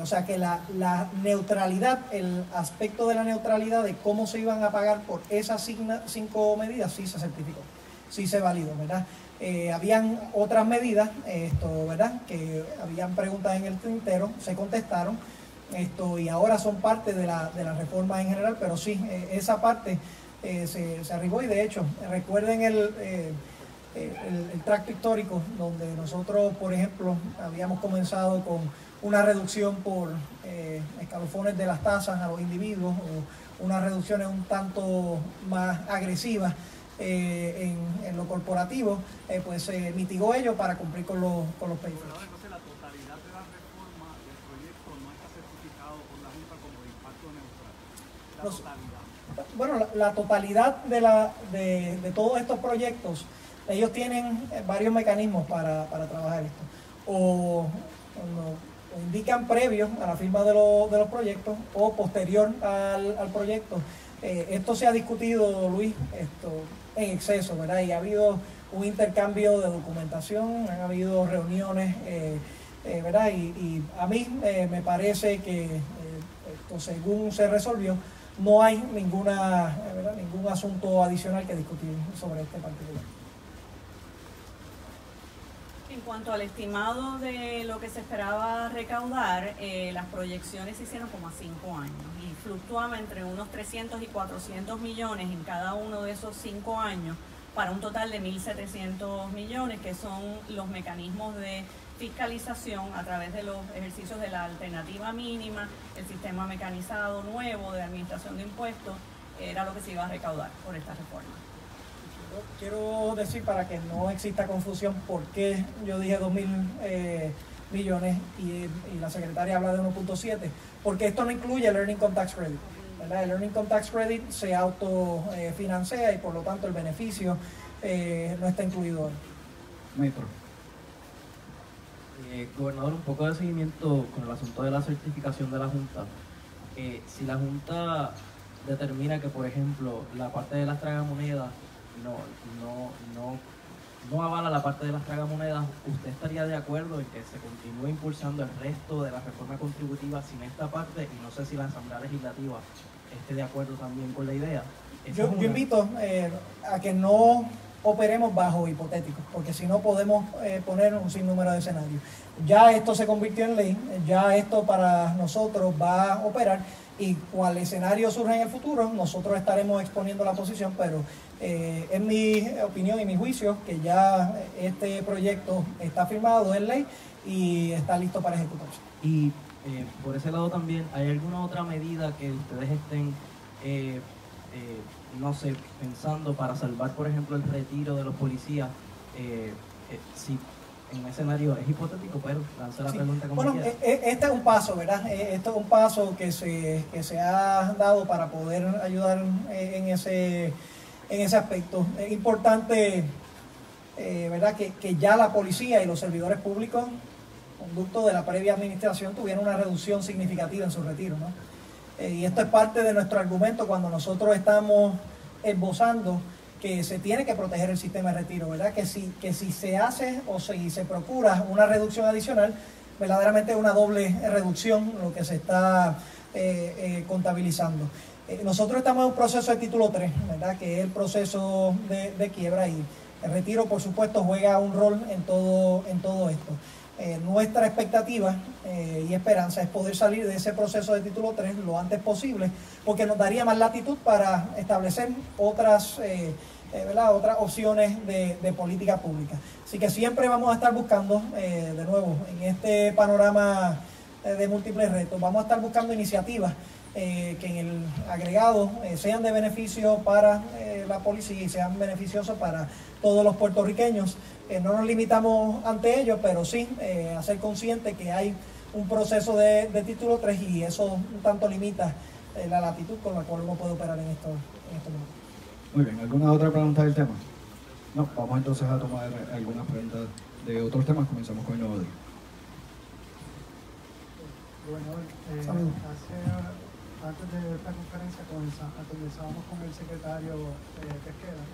S1: O sea que la neutralidad, el aspecto de la neutralidad de cómo se iban a pagar por esas 5 medidas, sí se certificó, sí se validó, ¿verdad? Habían otras medidas, ¿verdad? Que habían preguntas en el tintero, se contestaron, y ahora son parte de la reforma en general, pero sí, esa parte se arribó. Y de hecho, recuerden el tracto histórico, donde nosotros, por ejemplo, habíamos comenzado con una reducción por escalofones de las tasas a los individuos, o unas reducciones un tanto más agresivas en lo corporativo, pues se mitigó ello para cumplir con los payflows.
S8: Entonces la totalidad de la reforma del proyecto no está certificado por la Junta como de impacto neutral. La totalidad.
S1: Bueno, la totalidad de todos estos proyectos, ellos tienen varios mecanismos para trabajar esto. O indican previos a la firma de los proyectos o posterior al proyecto. Esto se ha discutido, Luis, en exceso, ¿verdad? Y ha habido un intercambio de documentación, han habido reuniones, ¿verdad? Y a mí me parece que según se resolvió, no hay ningún asunto adicional que discutir sobre este particular.
S4: En cuanto al estimado de lo que se esperaba recaudar, las proyecciones se hicieron como a 5 años y fluctuaba entre unos 300 y 400 millones en cada uno de esos 5 años, para un total de 1.700 millones, que son los mecanismos de fiscalización a través de los ejercicios de la alternativa mínima, el sistema mecanizado nuevo de administración de impuestos, era lo que se iba a recaudar por esta reforma.
S1: Quiero decir, para que no exista confusión, por qué yo dije 2.000 millones y la secretaria habla de 1.7, porque esto no incluye el Earned Income Tax Credit, ¿verdad? El Earned Income Tax Credit se autofinancia y por lo tanto el beneficio no está incluido.
S10: Metro. Gobernador, un poco de seguimiento con el asunto de la certificación de la Junta. Si la Junta determina que, por ejemplo, la parte de las tragamonedas no avala la parte de las tragamonedas, ¿usted estaría de acuerdo en que se continúe impulsando el resto de la reforma contributiva sin esta parte? Y no sé si la Asamblea Legislativa esté de acuerdo también con la idea.
S1: Yo invito a que no operemos bajo hipotéticos, porque si no podemos poner un sinnúmero de escenarios. Ya esto se convirtió en ley, ya esto para nosotros va a operar, y cual escenario surja en el futuro, nosotros estaremos exponiendo la posición, pero es mi opinión y mi juicio que ya este proyecto está firmado, es ley y está listo para ejecutarse.
S10: Y por ese lado también, ¿hay alguna otra medida que ustedes estén, no sé, pensando para salvar, por ejemplo, el retiro de los policías? Si en un escenario es hipotético, pero lanza la pregunta como quiera.
S1: Este es un paso, ¿verdad? Este es un paso que se ha dado para poder ayudar en ese aspecto. Es importante, ¿verdad? Que ya la policía y los servidores públicos, conducto de la previa administración, tuvieron una reducción significativa en su retiro, ¿no? Y esto es parte de nuestro argumento cuando nosotros estamos esbozando que se tiene que proteger el sistema de retiro, ¿verdad? Que si se hace o si se procura una reducción adicional, verdaderamente es una doble reducción lo que se está contabilizando. Nosotros estamos en un proceso de título 3, ¿verdad? Que es el proceso de quiebra, y el retiro, por supuesto, juega un rol en todo esto. Nuestra expectativa y esperanza es poder salir de ese proceso de título 3 lo antes posible, porque nos daría más latitud para establecer otras opciones de política pública. Así que siempre vamos a estar buscando, de nuevo, en este panorama de múltiples retos, vamos a estar buscando iniciativas que en el agregado sean de beneficio para la policía y sean beneficiosos para todos los puertorriqueños. No nos limitamos ante ello, pero sí a ser consciente que hay un proceso de título 3 y eso un tanto limita la latitud con la cual uno puede operar en estos momentos.
S5: Muy bien, ¿alguna otra pregunta del tema? No, vamos entonces a tomar algunas preguntas de otros temas. Comenzamos con el nuevo día.
S11: Bueno, antes de esta conferencia comenzábamos con el secretario Pesquera,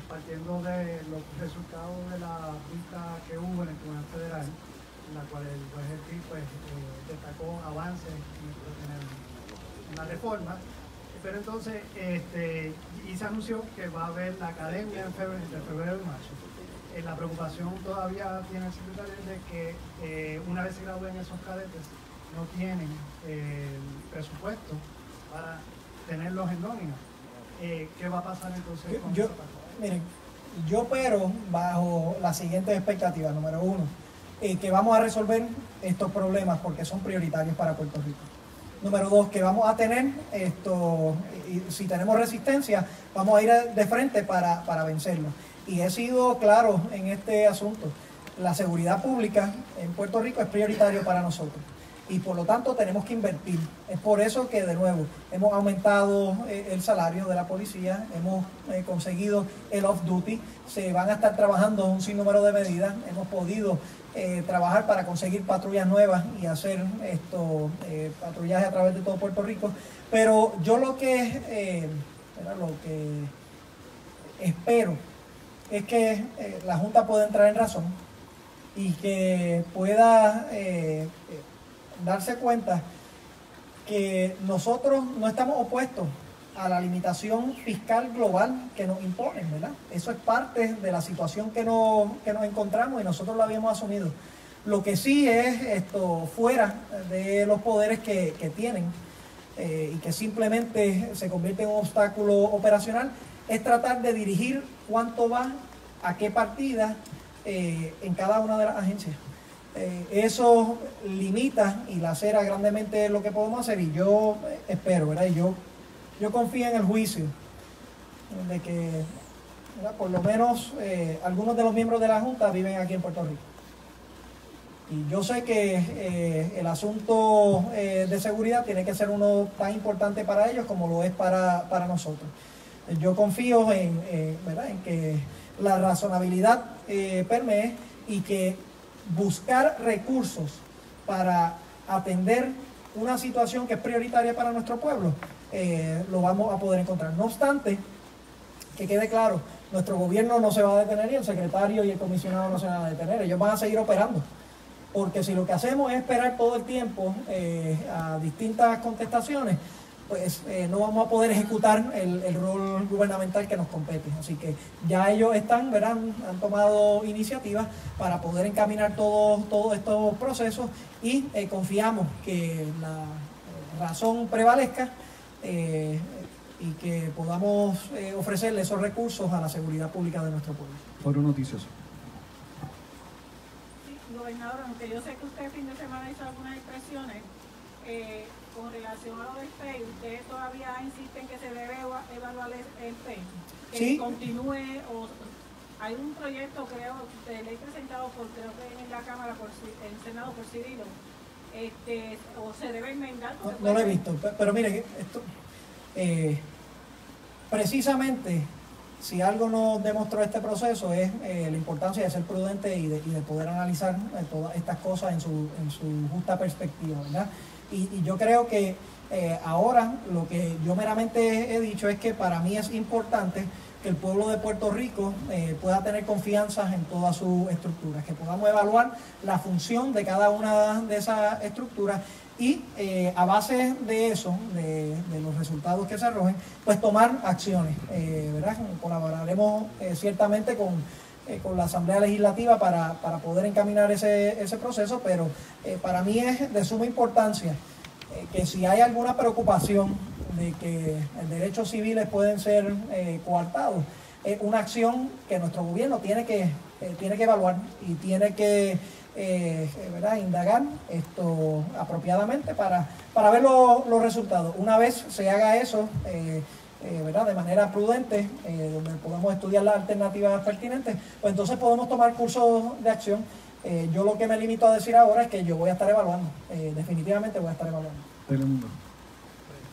S11: partiendo de los resultados de la vista que hubo en el Tribunal Federal, en la cual el juez Ortiz destacó avances en la reforma, pero entonces y se anunció que va a haber la academia entre febrero y marzo. La preocupación todavía tiene el secretario de que una vez se gradúen esos cadetes no tienen presupuesto para tenerlos en nómina. ¿Qué va a pasar entonces con esa parte?
S1: Miren, yo opero bajo las siguientes expectativas. Número uno, que vamos a resolver estos problemas porque son prioritarios para Puerto Rico. Número dos, que vamos a tener y si tenemos resistencia, vamos a ir de frente para vencerlo. Y he sido claro en este asunto. La seguridad pública en Puerto Rico es prioritario para nosotros. Y por lo tanto tenemos que invertir. Es por eso que de nuevo hemos aumentado el salario de la policía, hemos conseguido el off-duty, se van a estar trabajando un sinnúmero de medidas, hemos podido trabajar para conseguir patrullas nuevas y hacer patrullaje a través de todo Puerto Rico. Pero yo lo que espero es que la Junta pueda entrar en razón y que pueda darse cuenta que nosotros no estamos opuestos a la limitación fiscal global que nos imponen, ¿verdad? Eso es parte de la situación que nos encontramos y nosotros lo habíamos asumido. Lo que sí es fuera de los poderes que tienen y que simplemente se convierte en un obstáculo operacional es tratar de dirigir cuánto va a qué partida en cada una de las agencias. Eso limita y lacera grandemente lo que podemos hacer y yo espero, ¿verdad? Y yo confío en el juicio de que, ¿verdad?, por lo menos algunos de los miembros de la Junta viven aquí en Puerto Rico. Y yo sé que el asunto de seguridad tiene que ser uno tan importante para ellos como lo es para nosotros. Yo confío ¿verdad?, en que la razonabilidad permee y que buscar recursos para atender una situación que es prioritaria para nuestro pueblo, lo vamos a poder encontrar. No obstante, que quede claro, nuestro gobierno no se va a detener y el secretario y el comisionado no se van a detener, ellos van a seguir operando. Porque si lo que hacemos es esperar todo el tiempo a distintas contestaciones, pues no vamos a poder ejecutar el rol gubernamental que nos compete. Así que ya ellos verán, han tomado iniciativas para poder encaminar todos estos procesos y confiamos que la razón prevalezca y que podamos ofrecerle esos recursos a la seguridad pública de nuestro pueblo.
S5: Foro Noticioso.
S6: Sí, gobernador, aunque yo sé que usted el fin de semana hizo algunas expresiones, con relación a lo del FEI, ¿ustedes todavía insisten que se debe evaluar el FEI? Que
S1: sí.
S6: Continúe, o hay un proyecto, creo, de ley presentado creo que en la Cámara, en el Senado por Cirilo, o se debe enmendar.
S1: No lo he visto, pero mire, esto, precisamente, si algo nos demostró este proceso es la importancia de ser prudente y de poder analizar todas estas cosas en su justa perspectiva, ¿verdad? Y yo creo que ahora lo que yo meramente he dicho es que para mí es importante que el pueblo de Puerto Rico pueda tener confianza en todas sus estructuras, que podamos evaluar la función de cada una de esas estructuras y a base de eso, de los resultados que se arrojen, pues tomar acciones, ¿verdad? Colaboraremos ciertamente con con la Asamblea Legislativa para poder encaminar ese proceso, pero para mí es de suma importancia que si hay alguna preocupación de que derechos civiles pueden ser coartados, es una acción que nuestro gobierno tiene que evaluar y tiene que ¿verdad?, indagar esto apropiadamente para ver los resultados. Una vez se haga eso, ¿verdad?, de manera prudente, donde podemos estudiar las alternativas pertinentes, pues entonces podemos tomar cursos de acción. Yo lo que me limito a decir ahora es que yo voy a estar evaluando, definitivamente voy a estar evaluando.
S8: Telemundo.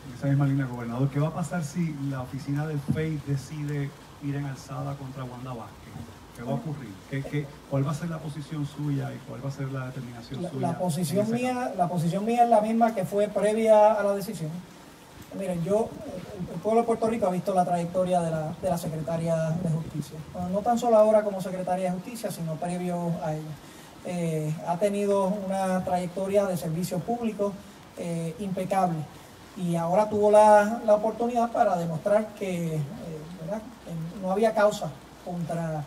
S8: En esa misma línea, gobernador, ¿qué va a pasar si la oficina del FEI decide ir en alzada contra Wanda Vázquez? ¿Qué va a ocurrir? ¿Cuál va a ser la posición suya y cuál va a ser la determinación suya?
S1: La posición mía es la misma que fue previa a la decisión. Miren, el pueblo de Puerto Rico ha visto la trayectoria de la secretaria de Justicia. Bueno, no tan solo ahora como secretaria de Justicia, sino previo a ella. Ha tenido una trayectoria de servicio público impecable y ahora tuvo la oportunidad para demostrar que no había causa contra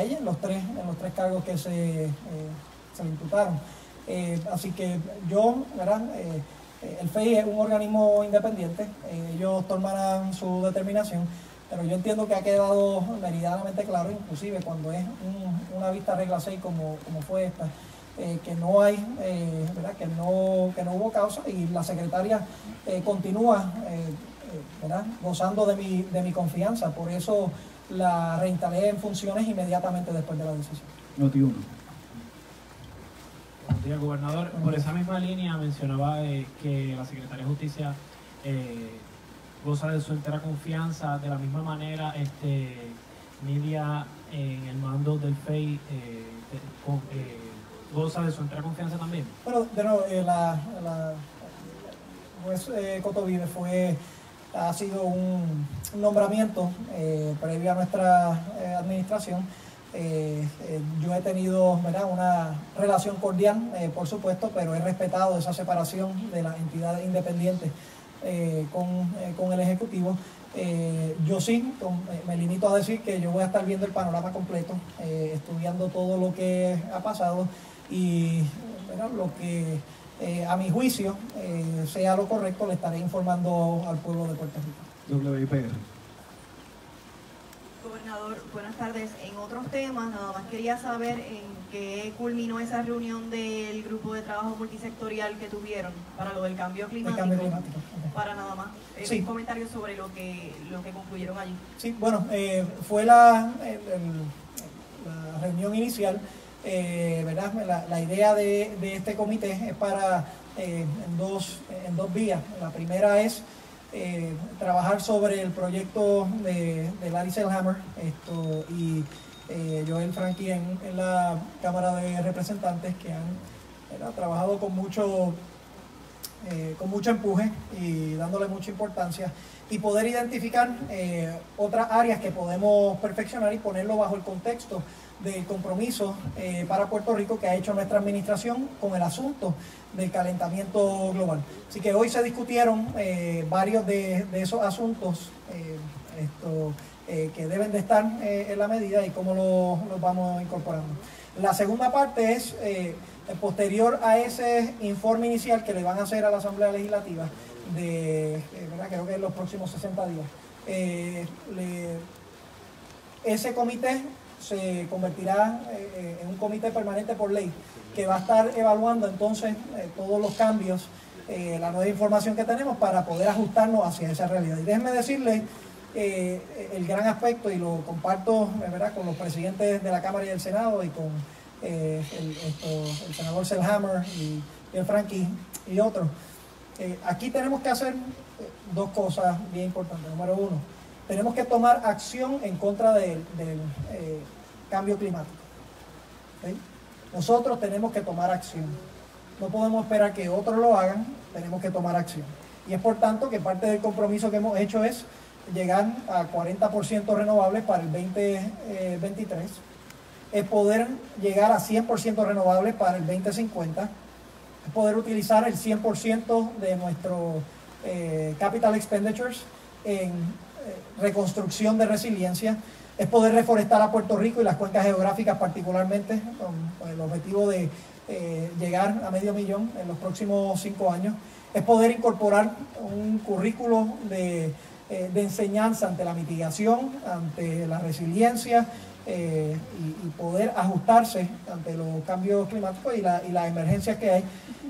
S1: ella en los tres cargos que se le imputaron. Así que el FEI es un organismo independiente, ellos tomarán su determinación, pero yo entiendo que ha quedado meridianamente claro, inclusive cuando es una vista regla 6 como fue esta, que no hay, que no hubo causa, y la secretaria continúa gozando de mi confianza. Por eso la reinstalé en funciones inmediatamente después de la decisión.
S5: Noti1.
S12: Buenos días, gobernador. Por esa misma línea mencionaba que la Secretaría de Justicia goza de su entera confianza. De la misma manera, Nidia, en el mando del FEI, goza de su entera confianza también.
S1: Bueno, de nuevo, la juez Cotovide ha sido un nombramiento previo a nuestra administración. Yo he tenido una relación cordial, por supuesto, pero he respetado esa separación de la entidad independiente con el Ejecutivo. Yo sí, me limito a decir que yo voy a estar viendo el panorama completo, estudiando todo lo que ha pasado y lo que a mi juicio sea lo correcto, le estaré informando al pueblo de Puerto Rico.
S5: WIPR.
S13: Gobernador, buenas tardes. En otros temas, nada más quería saber en qué culminó esa reunión del grupo de trabajo multisectorial que tuvieron para lo del cambio climático. Para nada más,
S1: sí.
S13: Un comentario sobre lo que concluyeron allí.
S1: Sí, bueno, fue la reunión inicial. La idea de este comité es para en dos vías. La primera es trabajar sobre el proyecto de Larry Selhammer y Joel Frankie en la Cámara de Representantes, que han trabajado con mucho empuje y dándole mucha importancia, y poder identificar otras áreas que podemos perfeccionar y ponerlo bajo el contexto del compromiso para Puerto Rico que ha hecho nuestra administración con el asunto del calentamiento global. Así que hoy se discutieron varios de esos asuntos que deben de estar en la medida y cómo los vamos incorporando. La segunda parte es posterior a ese informe inicial que le van a hacer a la Asamblea Legislativa creo que en los próximos 60 días. Ese comité se convertirá en un comité permanente por ley que va a estar evaluando entonces todos los cambios, la nueva información que tenemos para poder ajustarnos hacia esa realidad. Y déjenme decirles el gran aspecto, y lo comparto con los presidentes de la Cámara y del Senado y con el senador Selhammer y el Frankie y otros. Aquí tenemos que hacer dos cosas bien importantes. Número uno, tenemos que tomar acción en contra del cambio climático. ¿Okay? Nosotros tenemos que tomar acción. No podemos esperar que otros lo hagan, tenemos que tomar acción. Y es por tanto que parte del compromiso que hemos hecho es llegar a 40% renovables para el 2023, es poder llegar a 100% renovables para el 2050, es poder utilizar el 100% de nuestro capital expenditures en reconstrucción de resiliencia, es poder reforestar a Puerto Rico y las cuencas geográficas particularmente, con el objetivo de llegar a 500,000 en los próximos 5 años, es poder incorporar un currículo de enseñanza ante la mitigación, ante la resiliencia y poder ajustarse ante los cambios climáticos y las emergencias que hay,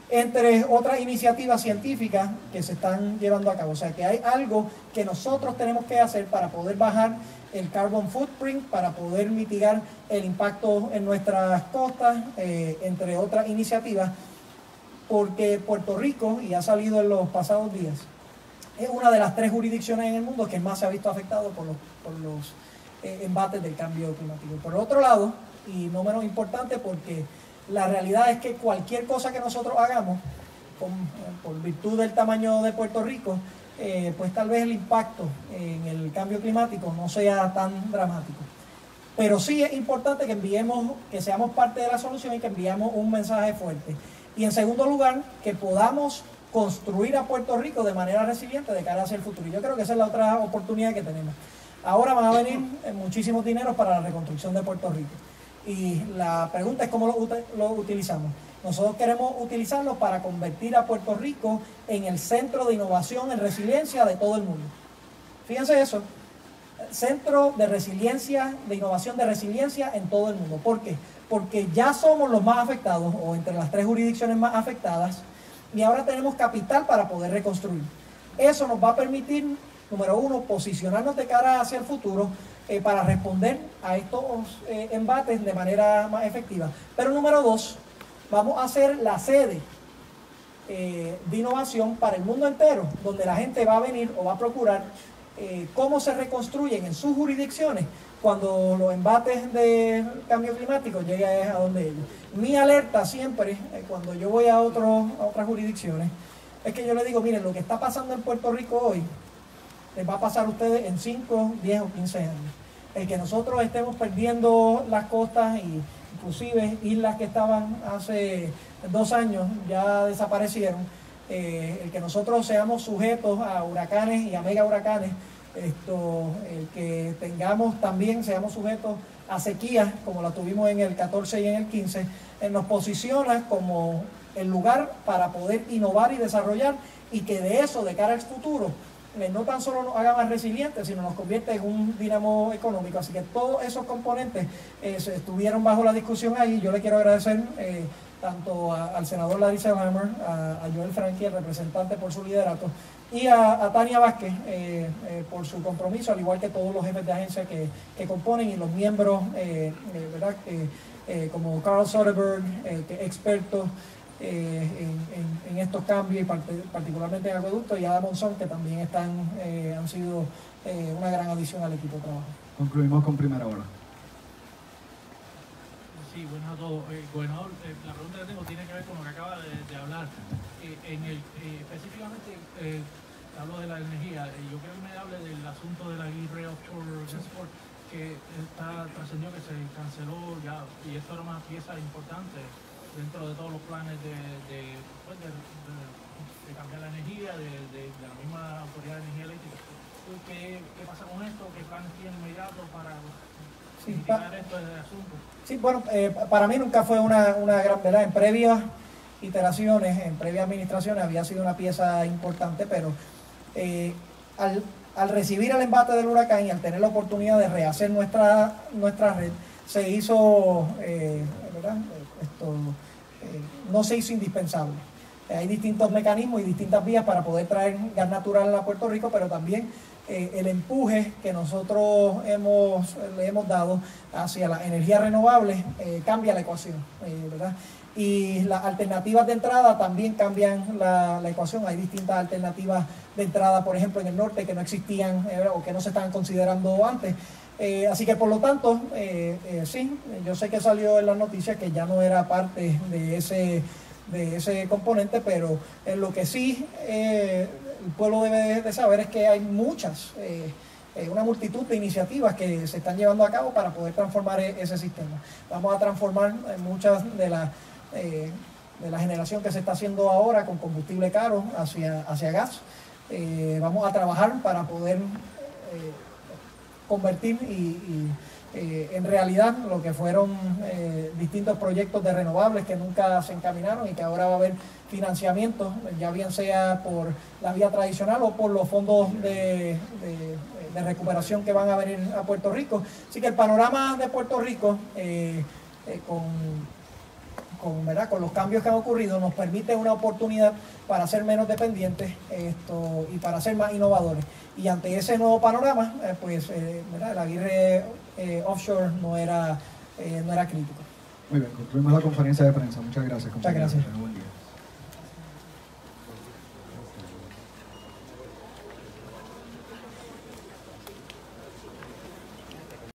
S1: entre otras iniciativas científicas que se están llevando a cabo. O sea que hay algo que nosotros tenemos que hacer para poder bajar el carbon footprint, para poder mitigar el impacto en nuestras costas, entre otras iniciativas, porque Puerto Rico, y ha salido en los pasados días, es una de las 3 jurisdicciones en el mundo que más se ha visto afectado por los embates del cambio climático. Por otro lado, y no menos importante, porque la realidad es que cualquier cosa que nosotros hagamos, por virtud del tamaño de Puerto Rico, pues tal vez el impacto en el cambio climático no sea tan dramático. Pero sí es importante que seamos parte de la solución y que enviemos un mensaje fuerte. Y en segundo lugar, que podamos construir a Puerto Rico de manera resiliente de cara hacia el futuro. Y yo creo que esa es la otra oportunidad que tenemos. Ahora van a venir muchísimos dineros para la reconstrucción de Puerto Rico. Y la pregunta es cómo lo utilizamos. Nosotros queremos utilizarlo para convertir a Puerto Rico en el centro de innovación en resiliencia de todo el mundo. Fíjense eso, centro de resiliencia, de innovación de resiliencia en todo el mundo. ¿Por qué? Porque ya somos los más afectados, o entre las 3 jurisdicciones más afectadas, y ahora tenemos capital para poder reconstruir. Eso nos va a permitir, número 1, posicionarnos de cara hacia el futuro, para responder a estos embates de manera más efectiva. Pero número 2, vamos a ser la sede de innovación para el mundo entero, donde la gente va a venir o va a procurar cómo se reconstruyen en sus jurisdicciones cuando los embates de cambio climático lleguen a donde ellos. Mi alerta siempre, cuando yo voy a otras jurisdicciones, es que yo les digo, miren, lo que está pasando en Puerto Rico hoy, les va a pasar a ustedes en 5, 10 o 15 años. El que nosotros estemos perdiendo las costas, y inclusive islas que estaban hace 2 años ya desaparecieron, el que nosotros seamos sujetos a huracanes y a mega huracanes, el que seamos sujetos a sequías como la tuvimos en el 14 y en el 15, nos posiciona como el lugar para poder innovar y desarrollar, y que de eso, de cara al futuro, no tan solo nos haga más resilientes, sino nos convierte en un dinamo económico. Así que todos esos componentes estuvieron bajo la discusión ahí. Yo le quiero agradecer tanto al senador Larry Selhammer, a Joel Frankie, el representante, por su liderato, y a Tania Vázquez por su compromiso, al igual que todos los jefes de agencia que componen, y los miembros, ¿verdad? Como Carl Soderberg, expertos en estos cambios, y particularmente en acueducto, y Adam Monzón, que también han sido una gran adición al equipo de trabajo.
S5: Concluimos con primera hora.
S12: Sí, buenas a todos. Gobernador, la pregunta que tengo tiene que ver con lo que acaba de hablar. Específicamente, hablo de la energía. Yo quiero que me hable del asunto de la Gilray Offshore Export, que trascendió que se canceló ya, y esto era una pieza importante dentro de todos los planes de cambiar la energía, de la misma Autoridad de Energía Eléctrica. ¿Qué pasa con esto? ¿Qué planes tiene inmediatos para mitigar esto del asunto?
S1: Sí, bueno, para mí nunca fue una gran verdad. En previas iteraciones, en previas administraciones, había sido una pieza importante, pero al recibir el embate del huracán y al tener la oportunidad de rehacer nuestra red, se hizo, ¿verdad? No se hizo indispensable. Hay distintos mecanismos y distintas vías para poder traer gas natural a Puerto Rico, pero también el empuje que nosotros le hemos dado hacia las energías renovables cambia la ecuación, ¿verdad? Y las alternativas de entrada también cambian la ecuación. Hay distintas alternativas de entrada, por ejemplo, en el norte, que no existían o que no se estaban considerando antes. Así que, por lo tanto, sí, yo sé que salió en las noticias que ya no era parte de ese componente, pero en lo que sí el pueblo debe de saber es que hay una multitud de iniciativas que se están llevando a cabo para poder transformar ese sistema. Vamos a transformar muchas de la generación que se está haciendo ahora con combustible caro hacia gas. Vamos a trabajar para poder convertir en realidad lo que fueron distintos proyectos de renovables que nunca se encaminaron y que ahora va a haber financiamiento, ya bien sea por la vía tradicional o por los fondos de recuperación que van a venir a Puerto Rico. Así que el panorama de Puerto Rico, con los cambios que han ocurrido, nos permite una oportunidad para ser menos dependientes y para ser más innovadores. Y ante ese nuevo panorama, el Aguirre Offshore no era crítico.
S5: Muy bien, concluimos la conferencia de prensa. Muchas gracias.
S1: Muchas gracias.
S5: Buen día.